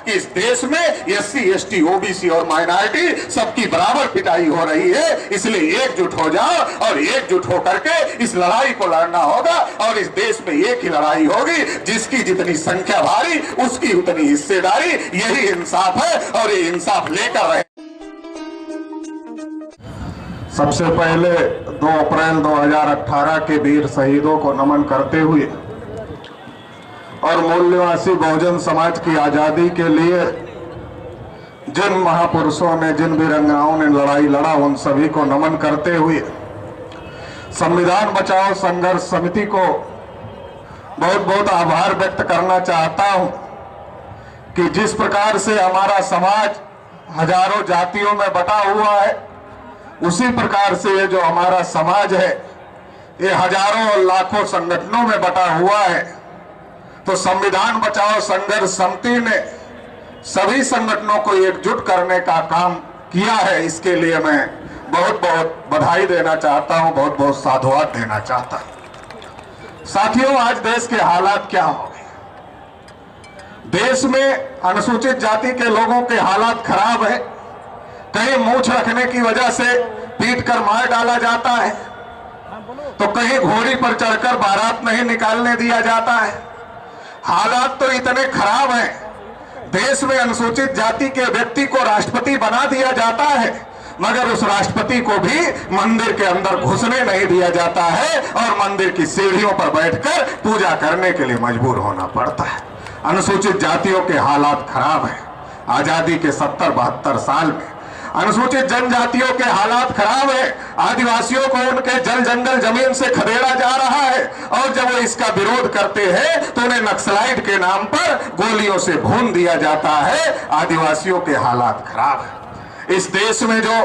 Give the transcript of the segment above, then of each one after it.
कि इस देश में एससी, एसटी, ओबीसी और माइनॉरिटी सबकी बराबर पिटाई हो रही है। इसलिए एकजुट हो जाओ और एकजुट होकर के इस लड़ाई को लड़ना होगा। और इस देश में एक ही लड़ाई होगी, जिसकी जितनी संख्या भारी उसकी उतनी हिस्सेदारी। यही इंसाफ है और ये इंसाफ लेकर रहे। सबसे पहले 2 अप्रैल 2018 के वीर शहीदों को नमन करते हुए और मूल्यवासी बहुजन समाज की आजादी के लिए जिन महापुरुषों ने, जिन वीरांगनाओं ने लड़ाई लड़ा, उन सभी को नमन करते हुए संविधान बचाओ संघर्ष समिति को बहुत बहुत आभार व्यक्त करना चाहता हूं कि जिस प्रकार से हमारा समाज हजारों जातियों में बटा हुआ है, उसी प्रकार से ये जो हमारा समाज है ये हजारों और लाखों संगठनों में बटा हुआ है। तो संविधान बचाओ संघर्ष समिति ने सभी संगठनों को एकजुट करने का काम किया है। इसके लिए मैं बहुत बहुत बधाई देना चाहता हूं, बहुत बहुत साधुवाद देना चाहता हूं। साथियों, आज देश के हालात क्या हो गए? देश में अनुसूचित जाति के लोगों के हालात खराब है। कहीं मूंछ रखने की वजह से पीट कर मार डाला जाता है, तो कहीं घोड़ी पर चढ़कर बारात नहीं निकालने दिया जाता है। हालात तो इतने खराब हैं, देश में अनुसूचित जाति के व्यक्ति को राष्ट्रपति बना दिया जाता है, मगर उस राष्ट्रपति को भी मंदिर के अंदर घुसने नहीं दिया जाता है और मंदिर की सीढ़ियों पर बैठकर पूजा करने के लिए मजबूर होना पड़ता है। अनुसूचित जातियों के हालात खराब हैं। आजादी के 70-72 साल में अनुसूचित जनजातियों के हालात खराब है। आदिवासियों को उनके जल जंगल जमीन से खदेड़ा जा रहा है और जब वो इसका विरोध करते हैं तो उन्हें नक्सलाइट के नाम पर गोलियों से भून दिया जाता है। आदिवासियों के हालात खराब है। इस देश में जो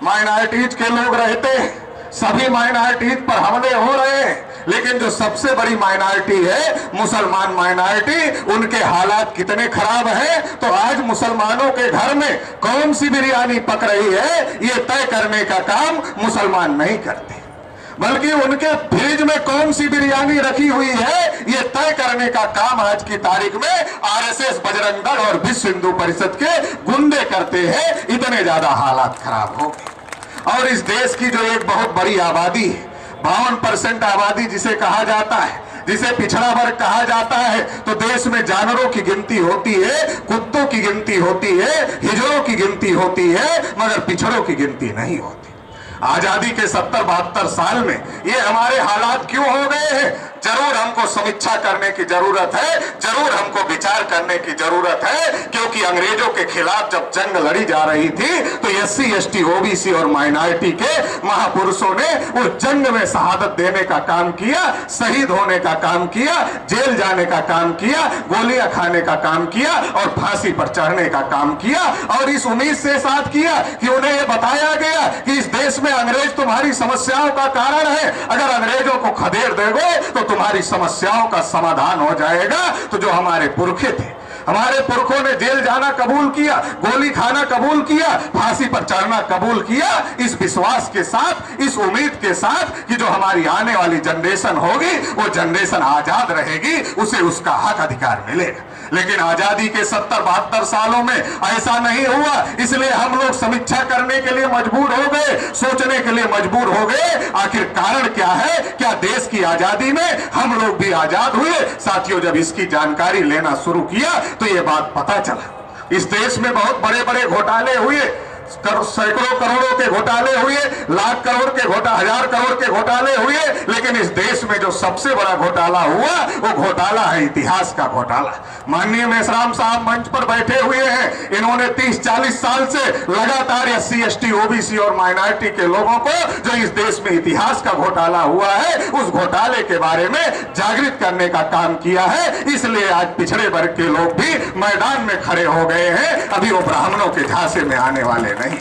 माइनॉरिटीज के लोग रहते हैं, सभी माइनॉरिटीज पर हमले हो रहे हैं, लेकिन जो सबसे बड़ी माइनॉरिटी है मुसलमान माइनॉरिटी, उनके हालात कितने खराब हैं। तो आज मुसलमानों के घर में कौन सी बिरयानी पक रही है, ये तय करने का काम मुसलमान नहीं करते, बल्कि उनके फ्रिज में कौन सी बिरयानी रखी हुई है ये तय करने का काम आज की तारीख में आरएसएस, बजरंग दल और विश्व हिंदू परिषद के गुंडे करते हैं। इतने ज्यादा हालात खराब हो गए। और इस देश की जो एक बहुत बड़ी आबादी है, 52% आबादी जिसे कहा जाता है, जिसे पिछड़ा वर्ग कहा जाता है, तो देश में जानवरों की गिनती होती है, कुत्तों की गिनती होती है, हिजड़ों की गिनती होती है, मगर पिछड़ों की गिनती नहीं होती। आजादी के 70-72 साल में ये हमारे हालात क्यों हो गए हैं? जरूर हमको समीक्षा करने की जरूरत है, जरूर हमको विचार करने की जरूरत है, क्योंकि अंग्रेजों के खिलाफ जब जंग लड़ी जा रही थी तो एससी, एसटी, ओबीसी और माइनॉरिटी के महापुरुषों ने उस जंग में शहादत देने का काम किया, शहीद होने का काम किया, जेल जाने का काम किया, गोलियां खाने का काम किया और फांसी पर चढ़ने का काम किया। और इस उम्मीद से साथ किया कि उन्हें यह बताया गया कि इस देश में अंग्रेज तुम्हारी समस्याओं का कारण है, अगर अंग्रेजों को खदेड़ दोगे तो तुम्हारी समस्याओं का समाधान हो जाएगा। तो जो हमारे पुरखे थे, हमारे पुरखों ने जेल जाना कबूल किया, गोली खाना कबूल किया, फांसी पर चढ़ना कबूल किया, इस विश्वास के साथ, इस उम्मीद के साथ कि जो हमारी आने वाली जनरेशन होगी वो जनरेशन आजाद रहेगी, उसे उसका हक अधिकार मिलेगा। लेकिन आजादी के 70-72 सालों में ऐसा नहीं हुआ। इसलिए हम लोग समीक्षा करने के लिए मजबूर हो गए, सोचने के लिए मजबूर हो गए, आखिर कारण क्या है? क्या देश की आजादी में हम लोग भी आजाद हुए? साथियों, जब इसकी जानकारी लेना शुरू किया तो ये बात पता चला, इस देश में बहुत बड़े बड़े घोटाले हुए, सैकड़ों करोड़ों के घोटाले हुए, लाख करोड़ के हजार करोड़ के घोटाले हुए, लेकिन इस देश में जो सबसे बड़ा घोटाला हुआ वो घोटाला है इतिहास का घोटाला। माननीय मेश्राम साहब मंच पर बैठे हुए हैं, इन्होंने 30-40 साल से लगातार एससी, एसटी, ओबीसी और माइनॉरिटी के लोगों को जो इस देश में इतिहास का घोटाला हुआ है उस घोटाले के बारे में जागृत करने का काम किया है। इसलिए आज पिछड़े वर्ग के लोग भी मैदान में खड़े हो गए हैं। अभी वो ब्राह्मणों के झांसे में आने वाले नहीं,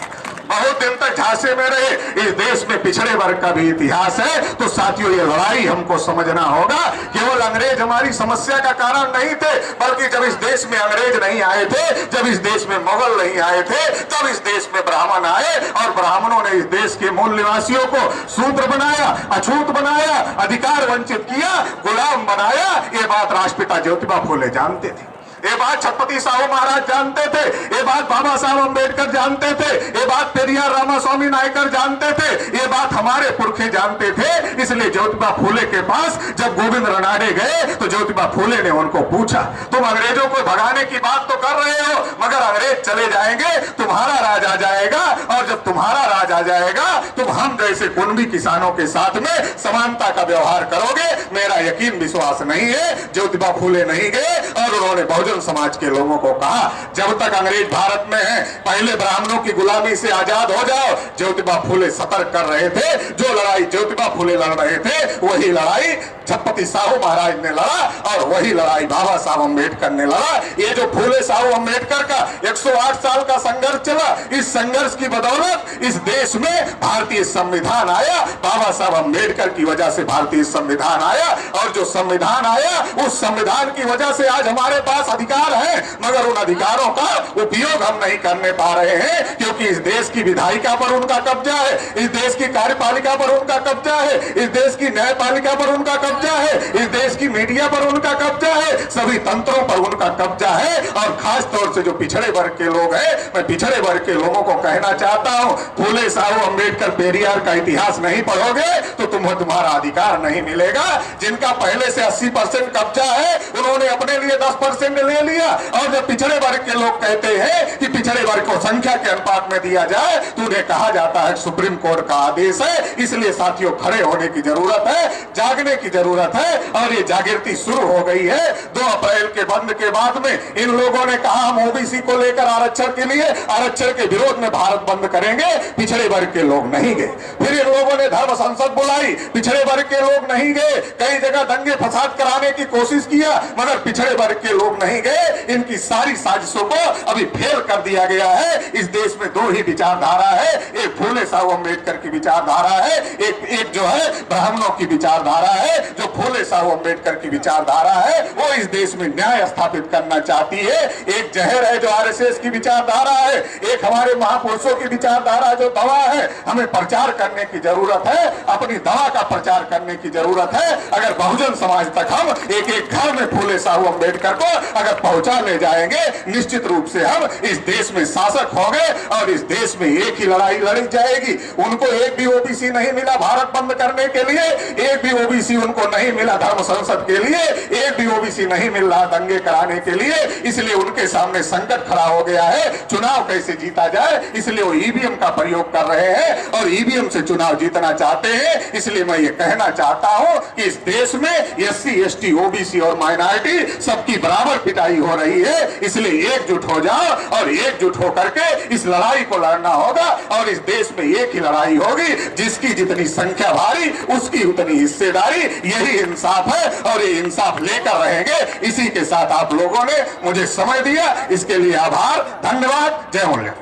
बहुत दिन तक झांसे में रहे। इस देश में पिछड़े वर्ग का भी इतिहास है। तो साथियों, ये लड़ाई हमको समझना होगा। केवल अंग्रेज हमारी समस्या का कारण नहीं थे, बल्कि जब इस देश में अंग्रेज नहीं आए थे, जब इस देश में मुगल नहीं आए थे, तब इस देश में ब्राह्मण आए और ब्राह्मणों ने इस देश के मूल निवासियों को शूद्र बनाया, अछूत बनाया, अधिकार वंचित किया, गुलाम बनाया। ये बात राष्ट्रपिता ज्योतिबा फूले जानते थे। ये बात छत्रपति साहू महाराज जानते थे, ये बात बाबा साहब अम्बेडकर जानते थे, ये बात पेरियार रामास्वामी नायकर जानते थे, ये बात हमारे पुरखे जानते थे। इसलिए ज्योतिबा फूले के पास जब गोविंद रनाडे गए तो ज्योतिबा फूले ने उनको पूछा, तुम अंग्रेजों को भगाने की बात तो कर रहे हो, मगर अंग्रेज चले जाएंगे, तुम्हारा राज आ जाएगा, और जब तुम्हारा राज आ जाएगा तुम हम जैसे कुणबी किसानों के साथ में समानता का व्यवहार करोगे। मेरा यकीन विश्वास नहीं है। ज्योतिबा फूले नहीं गए और उन्होंने बहुजन समाज के लोगों को कहा, जब तक अंग्रेज भारत में हैं, पहले ब्राह्मणों की गुलामी से आजाद हो जाओ। ज्योतिबा फूले सतर्क कर रहे थे। जो लड़ाई ज्योतिबा फूले लड़ रहे थे वही लड़ाई छत्रपति साहू महाराज ने लड़ा, और वही लड़ाई बाबा साहब अम्बेडकर ने लड़ा। ये जो फूले साहू अम्बेडकर का 108 साल का संघर्ष चला, इस संघर्ष की बदौलत इस देश में भारतीय संविधान आया। बाबा साहब अम्बेडकर की वजह से भारतीय संविधान आया, और जो संविधान आया उस संविधान की वजह से आज हमारे पास अधिकार है, मगर उन अधिकारों का उपयोग हम नहीं करने पा रहे हैं, क्योंकि इस देश की विधायिका पर उनका कब्जा है, इस देश की कार्यपालिका पर उनका कब्जा है, इस देश की न्यायपालिका पर उनका कब्जा है, इस देश की मीडिया पर उनका कब्जा है, सभी तंत्रों पर उनका कब्जा है। और खास तौर से जो पिछड़े वर्ग के लोग हैं, मैं पिछड़े वर्ग के लोगों को कहना चाहता हूं, फूले साहू अम्बेडकर पेरियार का इतिहास नहीं पढ़ोगे तो तुम्हारा अधिकार नहीं मिलेगा। जिनका पहले से 80% कब्जा है उन्होंने अपने लिए 10% ले लिया, और जब पिछड़े वर्ग के लोग कहते हैं कि पिछड़े वर्ग को संख्या के अनुपात में दिया जाए तो उन्हें कहा जाता है सुप्रीम कोर्ट का आदेश है। इसलिए साथियों, खड़े होने की जरूरत है, जागने की जरूरत है, और ये जागृति शुरू हो गई है। 2 अप्रैल के बंद के बाद में इन लोगों ने कहा हम ओबीसी को लेकर आरक्षण के लिए, आरक्षण के विरोध में भारत बंद करेंगे। पिछड़े वर्ग के लोग नहीं गए। फिर इन लोगों ने धर्म संसद बुलाई, पिछड़े वर्ग के लोग नहीं गए। कई जगह दंगे फसाद कराने की कोशिश किया, मगर पिछड़े वर्ग के लोग नहीं गए। इनकी सारी साजिशों को अभी फेल कर दिया गया है। इस देश में 2 ही विचारधारा है, एक फूले साहू अम्बेडकर की विचारधारा है, एक जो है ब्राह्मणों की विचारधारा है। जो फूले साहू अम्बेडकर की विचारधारा है वो इस देश में न्याय स्थापित करना चाहती है। एक जहर है जो आरएसएस की विचारधारा है, एक हमारे महापुरुषों की विचारधारा जो दवा है। हमें प्रचार करने की जरूरत है, अपनी दवा का प्रचार करने की जरूरत है। अगर बहुजन समाज तक हम एक एक घर में फूले साहू अम्बेडकर को अगर पहुंचा ले जाएंगे, निश्चित रूप से हम इस देश में शासक होंगे, और इस देश में एक ही लड़ाई लड़ी जाएगी। उनको एक भी ओबीसी नहीं मिला भारत बंद करने के लिए, एक भी ओबीसी उनको नहीं मिला धर्म संसद के लिए, एक भी ओबीसी नहीं मिल रहा दंगे कराने के लिए। इसलिए उनके सामने संकट खड़ा हो गया है, चुनाव कैसे जीता जाए। इसलिए वो ईवीएम का प्रयोग कर रहे हैं और ईवीएम से चुनाव जीतना चाहते हैं। इसलिए मैं ये कहना चाहता हूं कि इस देश में एससी, एसटी, ओबीसी और माइनॉरिटी सबकी बराबर पिटाई हो रही है। इसलिए एकजुट हो जाओ, और एकजुट होकर के इस लड़ाई को लड़ना होगा। और इस देश में एक ही लड़ाई होगी, जिसकी जितनी संख्या भारी उसकी उतनी हिस्सेदारी। यही इंसाफ है, और ये इंसाफ लेकर रहेंगे। इसी के साथ आप लोगों ने मुझे समय दिया, इसके लिए आभार, धन्यवाद। जय मूल्य।